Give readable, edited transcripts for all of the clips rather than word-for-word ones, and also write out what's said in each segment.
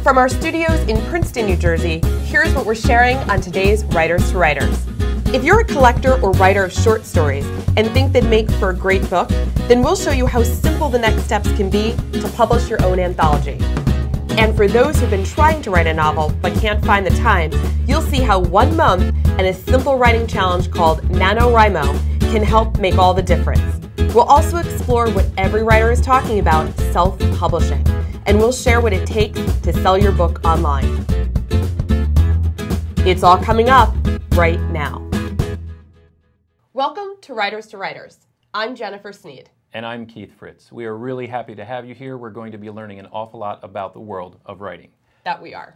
From our studios in Princeton, New Jersey, here's what we're sharing on today's Writers to Writers. If you're a collector or writer of short stories and think they'd make for a great book, then we'll show you how simple the next steps can be to publish your own anthology. And for those who've been trying to write a novel but can't find the time, you'll see how 1 month and a simple writing challenge called NaNoWriMo can help make all the difference. We'll also explore what every writer is talking about, self-publishing, and we'll share what it takes to sell your book online. It's all coming up right now. Welcome to Writers to Writers. I'm Jennifer Sneed. And I'm Keith Fritz. We are really happy to have you here. We're going to be learning an awful lot about the world of writing. That we are.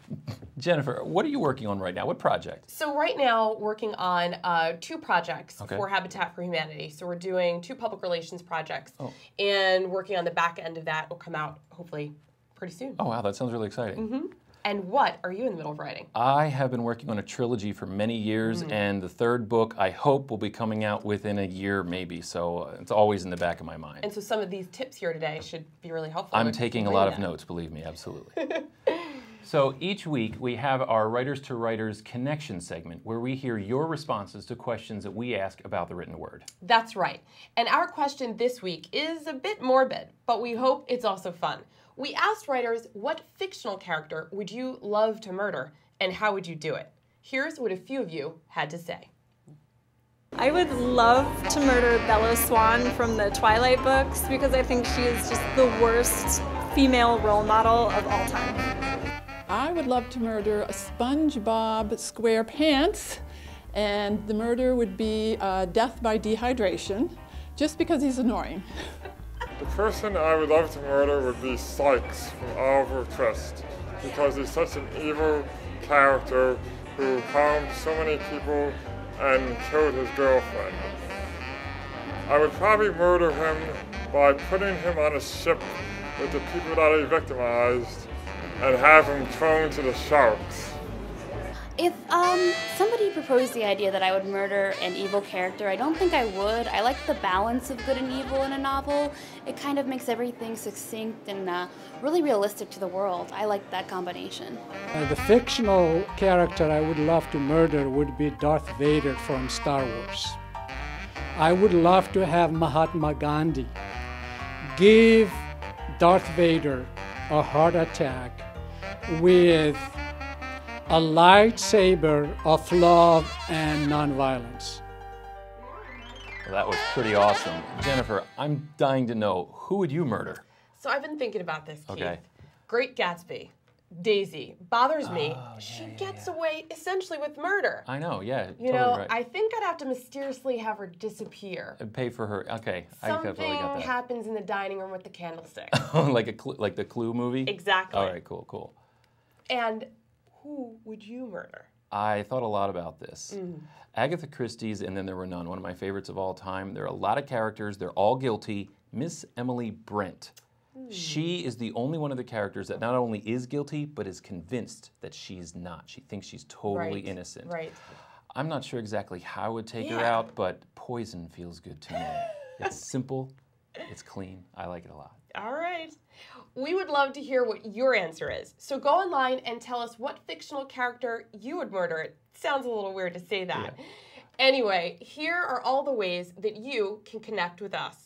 Jennifer, what are you working on right now? What project? So right now, working on 2 projects for Habitat for Humanity. So we're doing 2 public relations projects, and working on the back end of that will come out hopefully pretty soon. Oh wow, that sounds really exciting. And what are you in the middle of writing? I have been working on a trilogy for many years, and the 3rd book, I hope, will be coming out within a year maybe, so it's always in the back of my mind. And so some of these tips here today should be really helpful. I'm taking a lot of notes, believe me, absolutely. So each week we have our Writers to Writers connection segment where we hear your responses to questions that we ask about the written word. That's right. And our question this week is a bit morbid, but we hope it's also fun. We asked writers, what fictional character would you love to murder, and how would you do it? Here's what a few of you had to say. I would love to murder Bella Swan from the Twilight books because I think she is just the worst female role model of all time. I would love to murder a SpongeBob SquarePants, and the murder would be death by dehydration, just because he's annoying. The person I would love to murder would be Sykes from Oliver Twist, because he's such an evil character who harmed so many people and killed his girlfriend. I would probably murder him by putting him on a ship with the people that he victimized and have him thrown to the sharks. If somebody proposed the idea that I would murder an evil character, I don't think I would. I like the balance of good and evil in a novel. It kind of makes everything succinct and really realistic to the world. I like that combination. The fictional character I would love to murder would be Darth Vader from Star Wars. I would love to have Mahatma Gandhi give Darth Vader a heart attack with a lightsaber of love and nonviolence. Well, that was pretty awesome. Jennifer, I'm dying to know, who would you murder? So I've been thinking about this, Keith. Great Gatsby. Daisy bothers me. She gets away essentially with murder. I know, yeah. You know, right. I think I'd have to mysteriously have her disappear. And pay for her. Okay, Something I totally got that. happens in the dining room with the candlestick. like the Clue movie? Exactly. All right, cool, cool. And who would you murder? I thought a lot about this. Agatha Christie's And Then There Were None, one of my favorites of all time. There are a lot of characters. They're all guilty. Miss Emily Brent. She is the only one of the characters that not only is guilty, but is convinced that she's not. She thinks she's totally innocent. Right. I'm not sure exactly how I would take her out, but poison feels good to me. It's simple, it's clean. I like it a lot. All right. We would love to hear what your answer is. So go online and tell us what fictional character you would murder. It sounds a little weird to say that. Yeah. Anyway, here are all the ways that you can connect with us.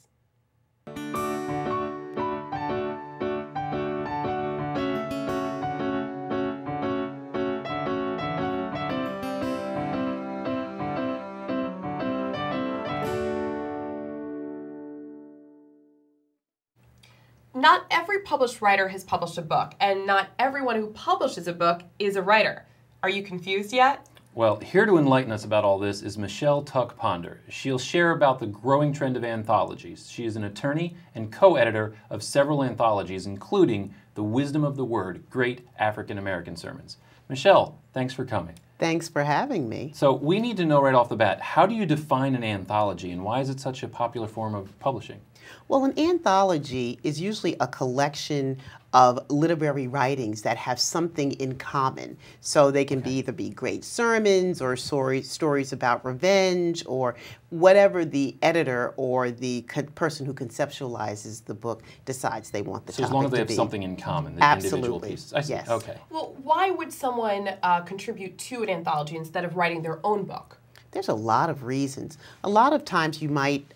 Not every published writer has published a book, and not everyone who publishes a book is a writer. Are you confused yet? Well, here to enlighten us about all this is Michele Tuck-Ponder. She'll share about the growing trend of anthologies. She is an attorney and co-editor of several anthologies, including The Wisdom of the Word, Great African American Sermons. Michele, thanks for coming. Thanks for having me. So we need to know right off the bat, how do you define an anthology, and why is it such a popular form of publishing? Well, an anthology is usually a collection of literary writings that have something in common. So they can either be great sermons or stories about revenge or whatever the editor or the person who conceptualizes the book decides they want the topic to be. So as long as they have something in common, the individual pieces. I see. Yes. Okay. Well, why would someone contribute to an anthology instead of writing their own book? There's a lot of reasons. A lot of times you might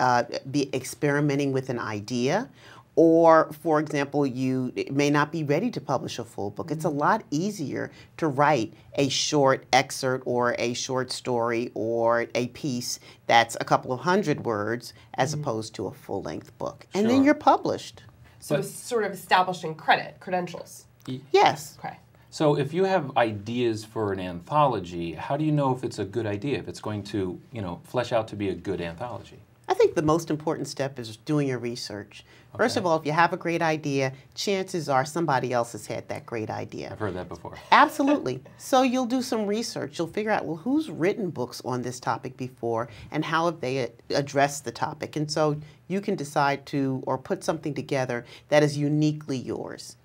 be experimenting with an idea, or, for example, you may not be ready to publish a full book. It's a lot easier to write a short excerpt or a short story or a piece that's a couple of hundred words as opposed to a full-length book. And then you're published. So it's sort of establishing credentials. Yes. Okay. So if you have ideas for an anthology, how do you know if it's a good idea, if it's going to, flesh out to be a good anthology? I think the most important step is doing your research. First of all, if you have a great idea, chances are somebody else has had that great idea. I've heard that before. Absolutely. So you'll do some research. You'll figure out, well, who's written books on this topic before and how have they addressed the topic? And so you can decide to, or put something together that is uniquely yours.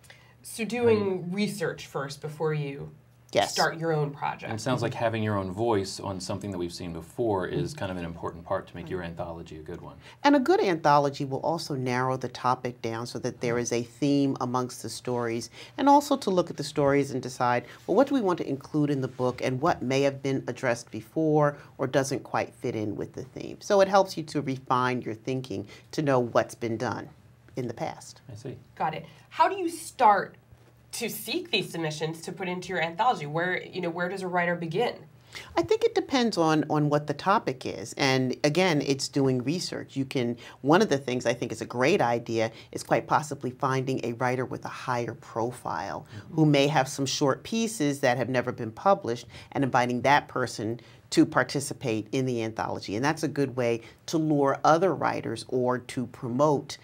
So doing research first before you start your own project. And it sounds like having your own voice on something that we've seen before is kind of an important part to make your anthology a good one. And a good anthology will also narrow the topic down so that there is a theme amongst the stories, and also to look at the stories and decide, well, what do we want to include in the book and what may have been addressed before or doesn't quite fit in with the theme. So it helps you to refine your thinking to know what's been done in the past. I see. Got it. How do you start to seek these submissions to put into your anthology? Where does a writer begin? I think it depends on what the topic is. And again, it's doing research. One of the things I think is a great idea is quite possibly finding a writer with a higher profile who may have some short pieces that have never been published and inviting that person to participate in the anthology. And that's a good way to lure other writers or to promote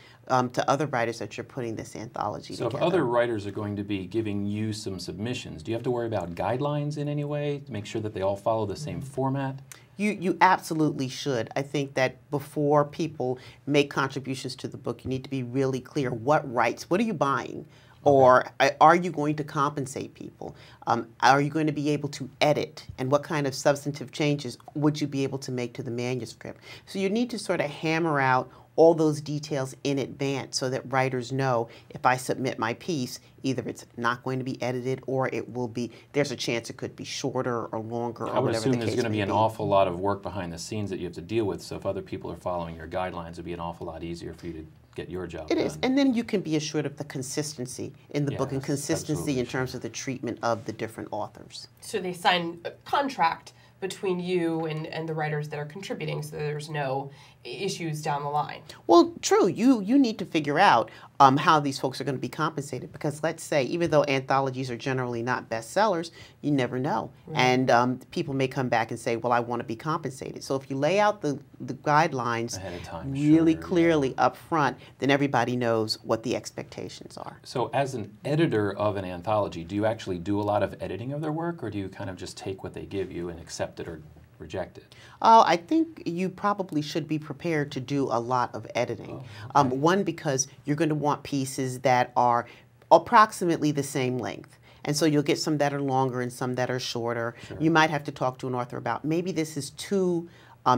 to other writers that you're putting this anthology together. So if other writers are going to be giving you some submissions, do you have to worry about guidelines in any way to make sure that they all follow the same format? You absolutely should. I think that before people make contributions to the book, you need to be really clear what rights, what are you buying? Or are you going to compensate people? Are you going to be able to edit? And what kind of substantive changes would you be able to make to the manuscript? So you need to sort of hammer out all those details in advance so that writers know if I submit my piece, either it's not going to be edited or it will be, there's a chance it could be shorter or longer or whatever the case may be. I would assume there's going to be an awful lot of work behind the scenes that you have to deal with, so if other people are following your guidelines, it would be an awful lot easier for you to get your job done. It is, and then you can be assured of the consistency in the book and consistency in terms of the treatment of the different authors. So they sign a contract between you and the writers that are contributing so there's no issues down the line. Well, true. You need to figure out how these folks are going to be compensated, because let's say, even though anthologies are generally not bestsellers, you never know. Right. And people may come back and say, well, I want to be compensated. So if you lay out the guidelines ahead of time, really clearly up front, then everybody knows what the expectations are. So as an editor of an anthology, do you actually do a lot of editing of their work, or do you kind of just take what they give you and accept it or reject it? I think you probably should be prepared to do a lot of editing. One, because you're going to want pieces that are approximately the same length. And so you'll get some that are longer and some that are shorter. Sure. You might have to talk to an author about maybe this is two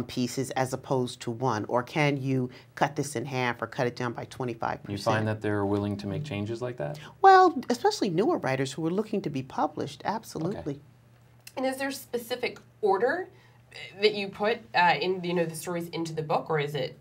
pieces as opposed to one, or can you cut this in half or cut it down by 25%? You find that they're willing to make changes like that? Well, especially newer writers who are looking to be published, absolutely. Okay. And is there a specific order that you put in the stories into the book, or is it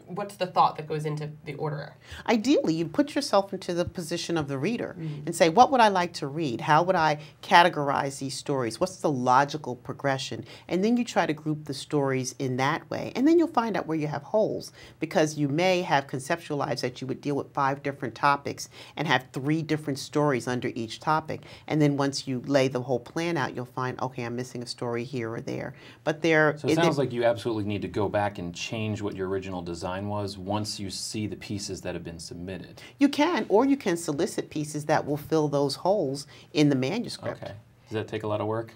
what's the thought that goes into the order? Ideally, you put yourself into the position of the reader and say, what would I like to read? How would I categorize these stories? What's the logical progression? And then you try to group the stories in that way. And then you'll find out where you have holes, because you may have conceptualized that you would deal with 5 different topics and have 3 different stories under each topic. And then once you lay the whole plan out, you'll find, okay, I'm missing a story here or there. But So it sounds like you absolutely need to go back and change what your original design was once you see the pieces that have been submitted. You can, or you can solicit pieces that will fill those holes in the manuscript. Okay. Does that take a lot of work?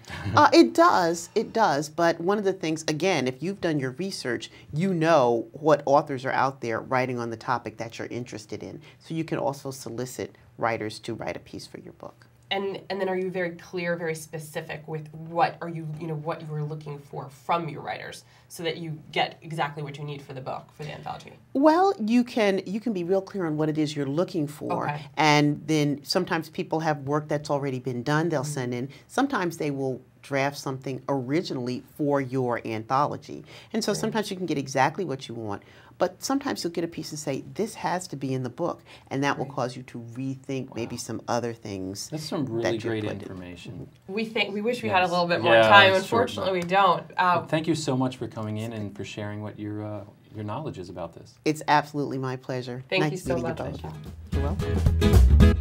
It does. But one of the things, again, if you've done your research, you know what authors are out there writing on the topic that you're interested in. So you can also solicit writers to write a piece for your book. And then are you very clear, very specific with what are you, what you are looking for from your writers so that you get exactly what you need for the book, for the anthology? Well, you can be real clear on what it is you're looking for. Okay. And then sometimes people have work that's already been done they'll send in. Sometimes they will draft something originally for your anthology. And so sometimes you can get exactly what you want. But sometimes you'll get a piece and say, this has to be in the book, and that will cause you to rethink maybe some other things. That's some really great information. We wish we had a little bit more time. Unfortunately, we don't. Thank you so much for coming in and for sharing what your knowledge is about this. It's absolutely my pleasure. Thank you so much, Michele. You're welcome.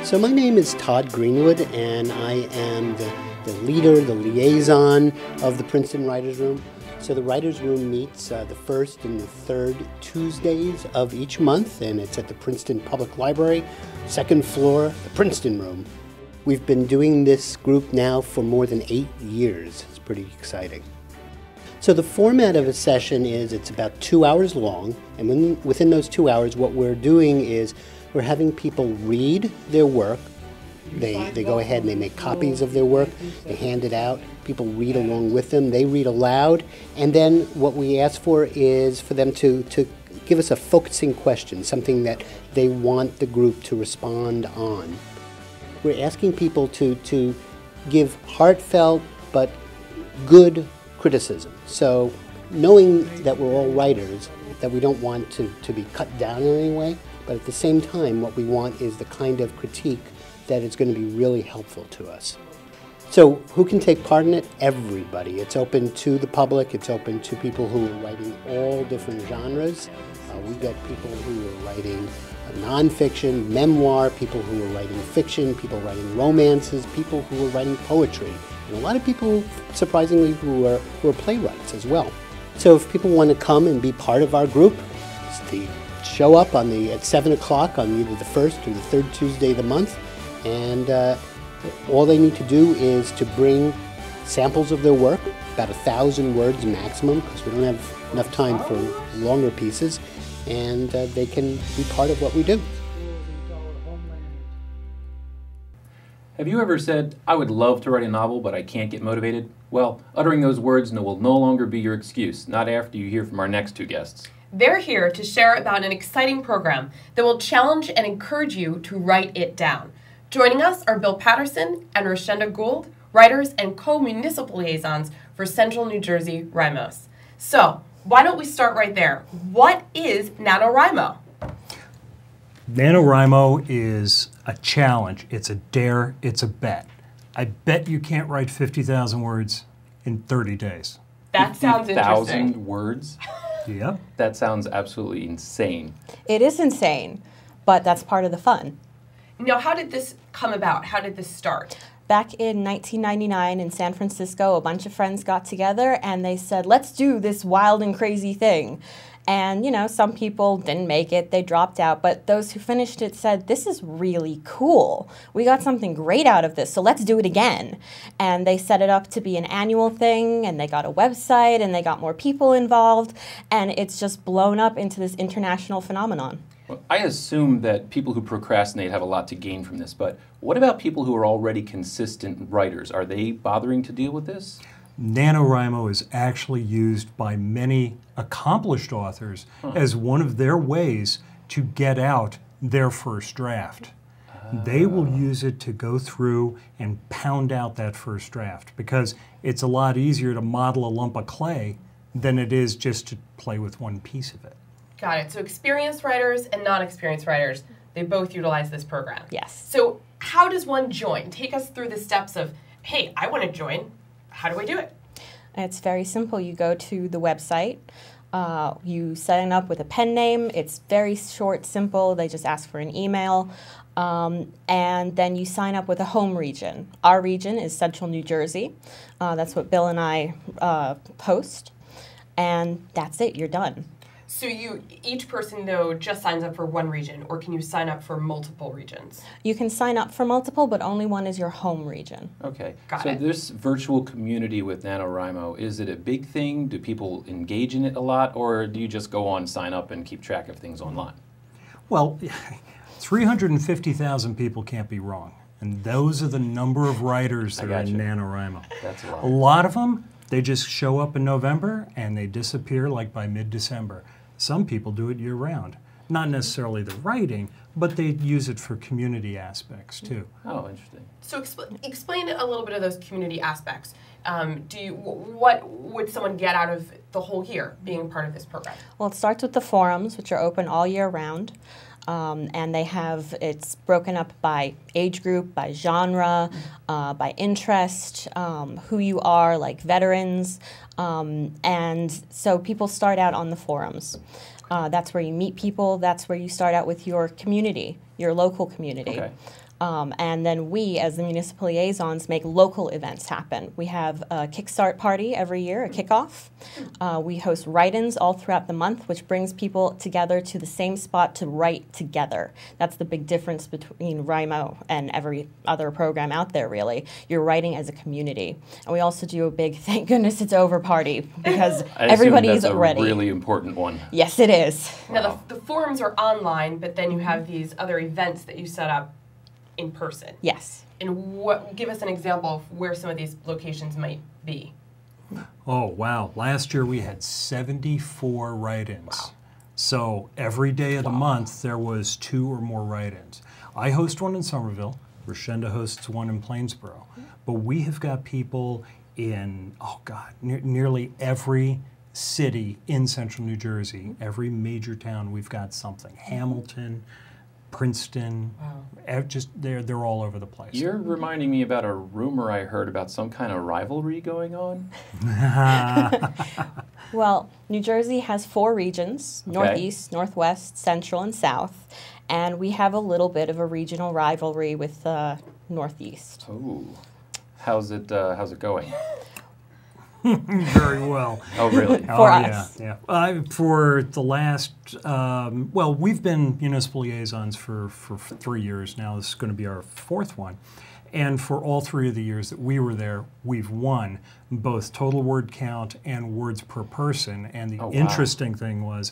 So my name is Todd Greenwood, and I am the leader, the liaison of the Princeton Writers Room. So the Writers Room meets the first and the third Tuesdays of each month, and it's at the Princeton Public Library, second floor, the Princeton Room. We've been doing this group now for more than 8 years. It's pretty exciting. So the format of a session is it's about 2 hours long, and within those 2 hours what we're doing is we're having people read their work. They go ahead and they make copies of their work, they hand it out, people read along with them, they read aloud, and then what we ask for is for them to give us a focusing question, something that they want the group to respond on. We're asking people to give heartfelt but good criticism. So knowing that we're all writers, that we don't want to be cut down in any way, but at the same time what we want is the kind of critique that is going to be really helpful to us. So who can take part in it? Everybody. It's open to the public. It's open to people who are writing all different genres. We've got people who are writing nonfiction, memoir, people who are writing fiction, people writing romances, people who are writing poetry, and a lot of people, surprisingly, who are playwrights as well. So if people want to come and be part of our group, show up at 7 o'clock on either the first or the third Tuesday of the month. And all they need to do is to bring samples of their work, about 1,000 words maximum, because we don't have enough time for longer pieces, and they can be part of what we do. Have you ever said, I would love to write a novel, but I can't get motivated? Well, uttering those words will no longer be your excuse, not after you hear from our next two guests. They're here to share about an exciting program that will challenge and encourage you to write it down. Joining us are Bill Patterson and Richenda Gould, writers and co-municipal liaisons for Central New Jersey RIMOs. So, why don't we start right there? What is NaNoWriMo? NaNoWriMo is a challenge. It's a dare. It's a bet. I bet you can't write 50,000 words in 30 days. That sounds interesting. 50,000 words? Yeah. That sounds absolutely insane. It is insane, but that's part of the fun. Now, how did this come about? How did this start? Back in 1999 in San Francisco, a bunch of friends got together and they said, let's do this wild and crazy thing. And, some people didn't make it, they dropped out, but those who finished it said, this is really cool. We got something great out of this, so let's do it again. And they set it up to be an annual thing, and they got a website, and they got more people involved, and it's just blown up into this international phenomenon. Well, I assume that people who procrastinate have a lot to gain from this, but what about people who are already consistent writers? Are they bothering to deal with this? NaNoWriMo is actually used by many accomplished authors as one of their ways to get out their first draft. They will use it to go through and pound out that first draft because it's a lot easier to model a lump of clay than it is just to play with one piece of it. Got it. So experienced writers and non-experienced writers, they both utilize this program. Yes. So how does one join? Take us through the steps of, hey, I want to join. How do I do it? It's very simple. You go to the website. You sign up with a pen name. It's very short, simple. They just ask for an email. And then you sign up with a home region. Our region is Central New Jersey. That's what Bill and I post. And that's it. You're done. So each person, though, just signs up for one region, or can you sign up for multiple regions? You can sign up for multiple, but only one is your home region. Okay. Got so it. this virtual community with NaNoWriMo, is it a big thing? Do people engage in it a lot, or do you just go on, sign up, and keep track of things online? Well, 350,000 people can't be wrong. And those are the number of writers that are in NaNoWriMo. That's a lot. A lot of them, they just show up in November and they disappear like by mid-December. Some people do it year-round. Not necessarily the writing, but they use it for community aspects too. Oh, interesting. So explain a little bit of those community aspects. What would someone get out of the whole year being part of this program? Well, it starts with the forums, which are open all year round. And it's broken up by age group, by genre, by interest, who you are, like veterans. And so people start out on the forums. That's where you meet people. That's where you start out with your community, your local community. Okay. And then we, as the municipal liaisons, make local events happen. We have a Kickstart party every year, a kickoff. We host write-ins all throughout the month, which brings people together to the same spot to write together. That's the big difference between Rimo and every other program out there, really. You're writing as a community. And we also do a big thank goodness it's over party, because everybody's ready. That's a really important one. Yes, it is. Now, the forums are online, but then you have these other events that you set up in person. Yes. And give us an example of where some of these locations might be. Oh, wow. Last year we had 74 write-ins. Wow. So every day of the month there was 2 or more write-ins. I host one in Somerville. Richenda hosts one in Plainsboro. But we have got people in, nearly every city in central New Jersey, every major town we've got something. Hamilton, Princeton, they're all over the place. You're reminding me about a rumor I heard about some kind of rivalry going on. Well, New Jersey has 4 regions, Northeast, Northwest, Central, and South, and we have a little bit of a regional rivalry with the Northeast. Oh, how's it going? Very well. Oh, really? For us. Yeah. For the last, we've been municipal liaisons for 3 years now. This is going to be our 4th one. And for all 3 of the years that we were there, we've won both total word count and words per person. And the interesting thing was,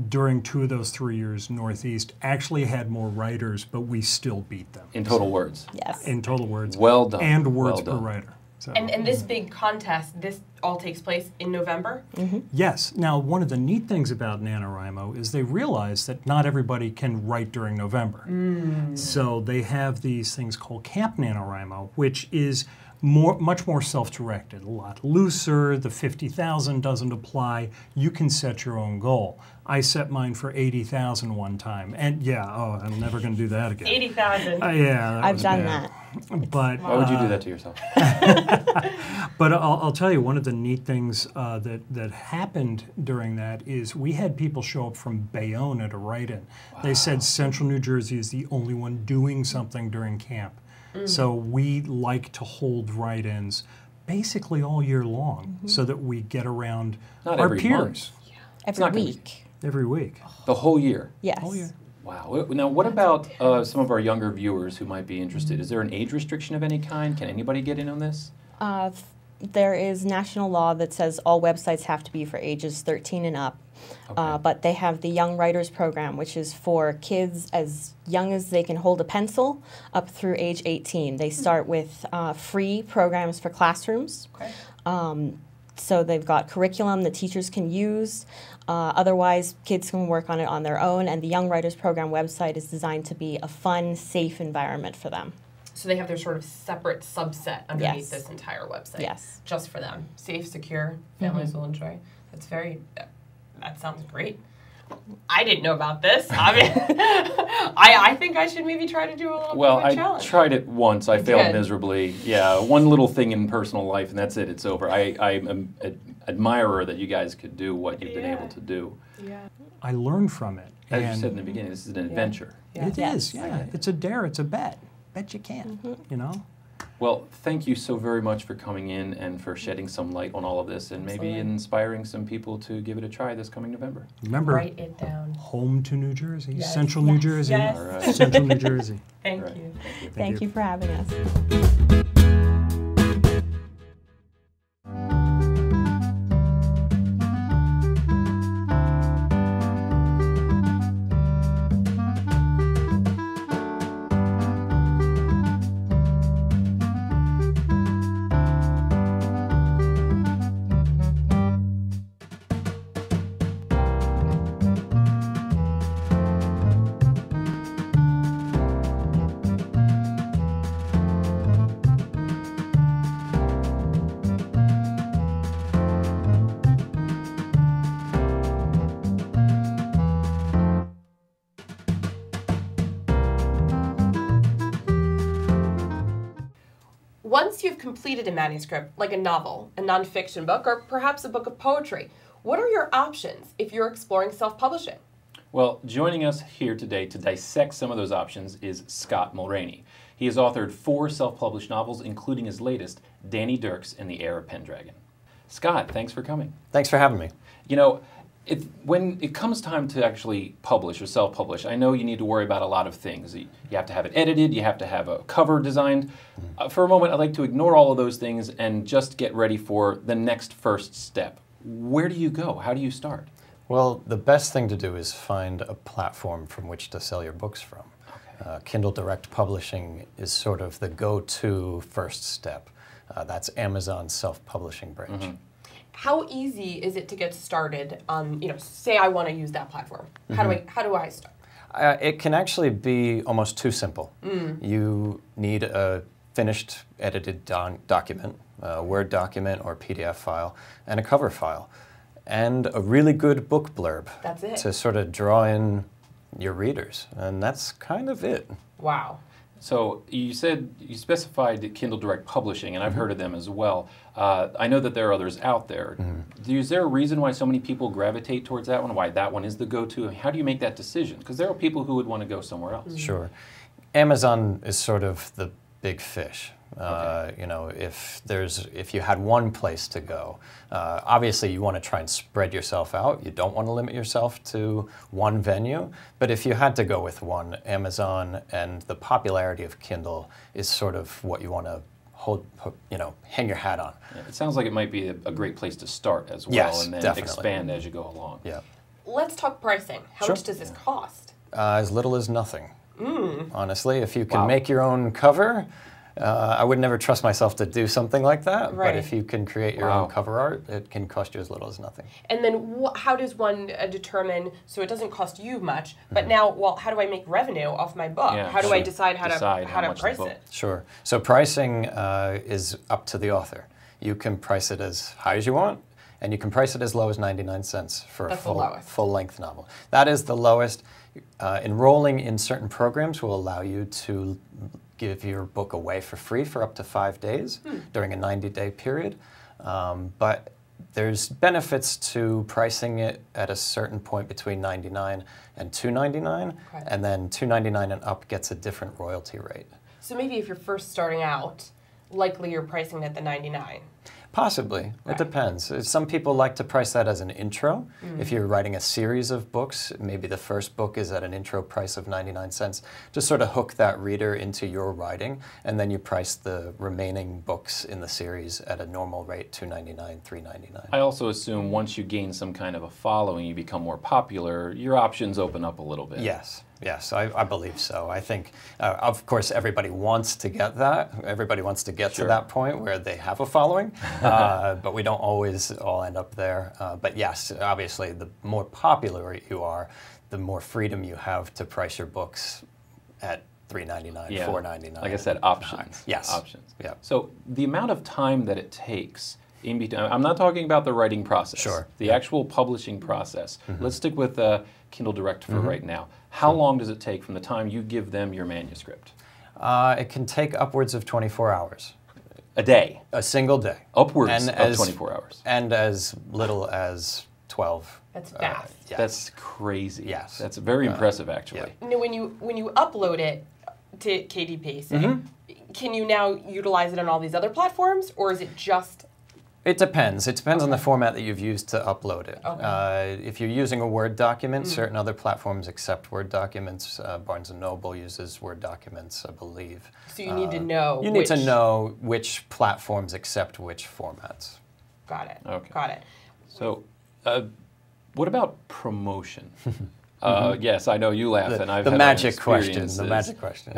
during 2 of those 3 years, Northeast actually had more writers, but we still beat them. In total words? Yes. In total words. Well done. And words per writer. So. And this big contest, this all takes place in November? Mm-hmm. Yes. Now, one of the neat things about NaNoWriMo is they realize that not everybody can write during November. So they have these things called Camp NaNoWriMo, which is much more self-directed, a lot looser. The 50,000 doesn't apply. You can set your own goal. I set mine for 80,000 one time, and I'm never going to do that again. 80,000. Yeah, I've done that. But why would you do that to yourself? But I'll tell you, one of the neat things that happened during that is we had people show up from Bayonne at a write-in. Wow. They said Central New Jersey is the only one doing something during camp. So we like to hold write-ins basically all year long so that we get around our peers. Every week. Every week. The whole year? Yes. Whole year. Wow. Now, what about some of our younger viewers who might be interested? Is there an age restriction of any kind? Can anybody get in on this? There is national law that says all websites have to be for ages 13 and up. But they have the Young Writers program, which is for kids as young as they can hold a pencil up through age 18. They start with free programs for classrooms. So they've got curriculum that teachers can use. Otherwise, kids can work on it on their own. And the Young Writers program website is designed to be a fun, safe environment for them. So they have their sort of separate subset underneath this entire website. Yes. Just for them. Safe, secure, families will enjoy. That sounds great. I didn't know about this. I mean, I think I should maybe try to do a little bit of a challenge. I tried it once. I failed miserably. Yeah, one little thing in personal life, and that's it. It's over. I'm an admirer that you guys could do what you've been able to do. Yeah. I learned from it. As you said in the beginning, this is an adventure. It is, yeah. It's a dare. It's a bet. Bet you can, you know? Well, thank you so very much for coming in and for shedding some light on all of this and maybe inspiring some people to give it a try this coming November. Remember, Write it down. Home to New Jersey, Yes. Central New Jersey, Yes. All right. Central New Jersey. Thank Right. you. Thank you for having us. Once you've completed a manuscript, like a novel, a nonfiction book, or perhaps a book of poetry, what are your options if you're exploring self-publishing? Well, joining us here today to dissect some of those options is Scott Mulraney. He has authored 4 self-published novels, including his latest, Danny Dirks and the Heir of Pendragon. Scott, thanks for coming. Thanks for having me. You know, when it comes time to actually publish or self-publish, I know you need to worry about a lot of things. You have to have it edited, you have to have a cover designed. For a moment, I'd like to ignore all of those things and just get ready for the next first step. Where do you go? How do you start? Well, the best thing to do is find a platform from which to sell your books from. Okay. Kindle Direct Publishing is sort of the go-to first step. That's Amazon's self-publishing branch. Mm-hmm. How easy is it to get started on, say I want to use that platform? How do I start? It can actually be almost too simple. You need a finished edited document, a Word document or PDF file, and a cover file, and a really good book blurb. That's it. To sort of draw in your readers, and that's kind of it. Wow. So you specified Kindle Direct Publishing, and I've heard of them as well. I know that there are others out there. Is there a reason why so many people gravitate towards that one, why that one is the go-to? How do you make that decision? Because there are people who would want to go somewhere else. Sure. Amazon is sort of the big fish. Okay. You know, if you had one place to go, obviously you want to try and spread yourself out. You don't want to limit yourself to one venue. But if you had to go with one, Amazon and the popularity of Kindle is sort of what you want to hang your hat on. Yeah, it sounds like it might be a great place to start as well, Yes, and then definitely. expand as you go along. Yeah. Let's talk pricing. How Sure. much does this cost? As little as nothing. Honestly, if you can Wow. make your own cover, I would never trust myself to do something like that. Right. But if you can create your Wow. own cover art, it can cost you as little as nothing. And then how does one determine, so it doesn't cost you much, but now, well, how do I make revenue off my book? Yeah, how do I sure. decide how to much the price book- it? Sure. So pricing is up to the author. You can price it as high as you want, and you can price it as low as 99 cents for That's the a lowest. full-length novel. That is the lowest. Enrolling in certain programs will allow you to give your book away for free for up to 5 days during a 90-day period. But there's benefits to pricing it at a certain point between $99 and $2.99, Okay. and then $2.99 and up gets a different royalty rate. So maybe if you're first starting out, likely you're pricing at the 99. Possibly. Right. It depends. Some people like to price that as an intro. If you're writing a series of books, maybe the first book is at an intro price of 99 cents to sort of hook that reader into your writing, and then you price the remaining books in the series at a normal rate, $2.99, $3.99. I also assume once you gain some kind of a following, you become more popular, your options open up a little bit. Yes. Yes, I believe so. I think, of course, everybody wants to get that. Everybody wants to get Sure. to that point where they have a following, but we don't always all end up there. But yes, obviously, the more popular you are, the more freedom you have to price your books at $3.99, Yeah. $4.99. Like I said, options. Yes. Options. Yeah. So the amount of time that it takes in between, I'm not talking about the writing process. Sure. The actual publishing process. Let's stick with Kindle Direct for right now. How long does it take from the time you give them your manuscript? It can take upwards of 24 hours. A day. A single day. Upwards of 24 hours. And as little as 12. That's fast. Yes. That's crazy. Yes. That's very impressive, actually. Now, when you upload it to KDP, say, can you now utilize it on all these other platforms, or is it just... It depends. It depends on the format that you've used to upload it. Okay. If you're using a Word document, certain other platforms accept Word documents. Barnes & Noble uses Word documents, I believe. So you need to know You need to know which platforms accept which formats. Got it. Okay. Got it. So, what about promotion? Yes, I know you laugh, and I've the had magic question. experiences. The magic question.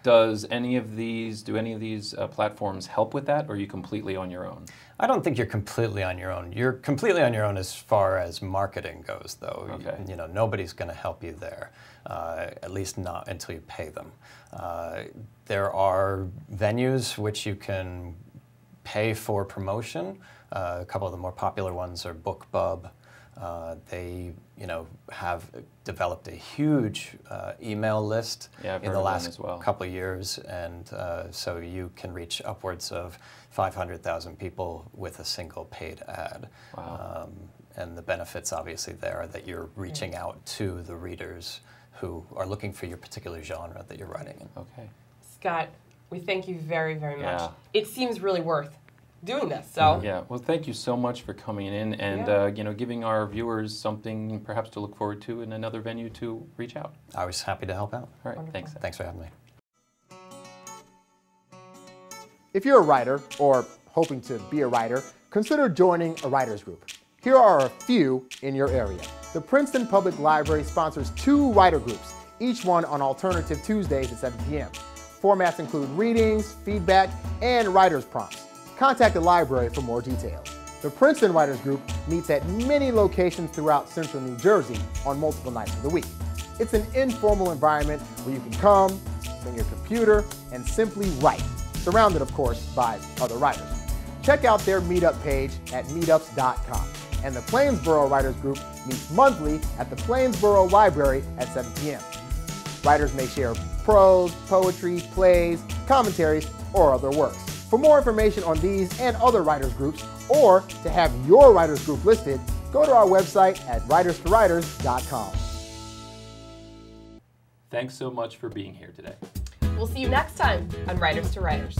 Do any of these platforms help with that, or are you completely on your own? I don't think you're completely on your own. You're completely on your own as far as marketing goes, though. Okay. You know, nobody's going to help you there, at least not until you pay them. There are venues which you can pay for promotion. A couple of the more popular ones are BookBub. They, have developed a huge email list in the last couple of years, and so you can reach upwards of 500,000 people with a single paid ad. Wow. And the benefits, obviously, there are that you're reaching out to the readers who are looking for your particular genre that you're writing in. Okay. Scott, we thank you very, very much. Yeah. It seems really worth doing this. So yeah, well, thank you so much for coming in and giving our viewers something perhaps to look forward to in another venue to reach out. I was happy to help out. All right, thanks. Thanks for having me. If you're a writer or hoping to be a writer, consider joining a writers group. Here are a few in your area. The Princeton Public Library sponsors 2 writer groups, each one on alternative Tuesdays at 7 p.m. Formats include readings, feedback, and writer's prompts. Contact the library for more details. The Princeton Writers Group meets at many locations throughout central New Jersey on multiple nights of the week. It's an informal environment where you can come, bring your computer, and simply write, surrounded, of course, by other writers. Check out their meetup page at meetups.com. And the Plainsboro Writers Group meets monthly at the Plainsboro Library at 7 p.m. Writers may share prose, poetry, plays, commentaries, or other works. For more information on these and other writers groups, or to have your writers group listed, go to our website at Writers2Writers.com. Thanks so much for being here today. we'll see you next time on Writers to Writers.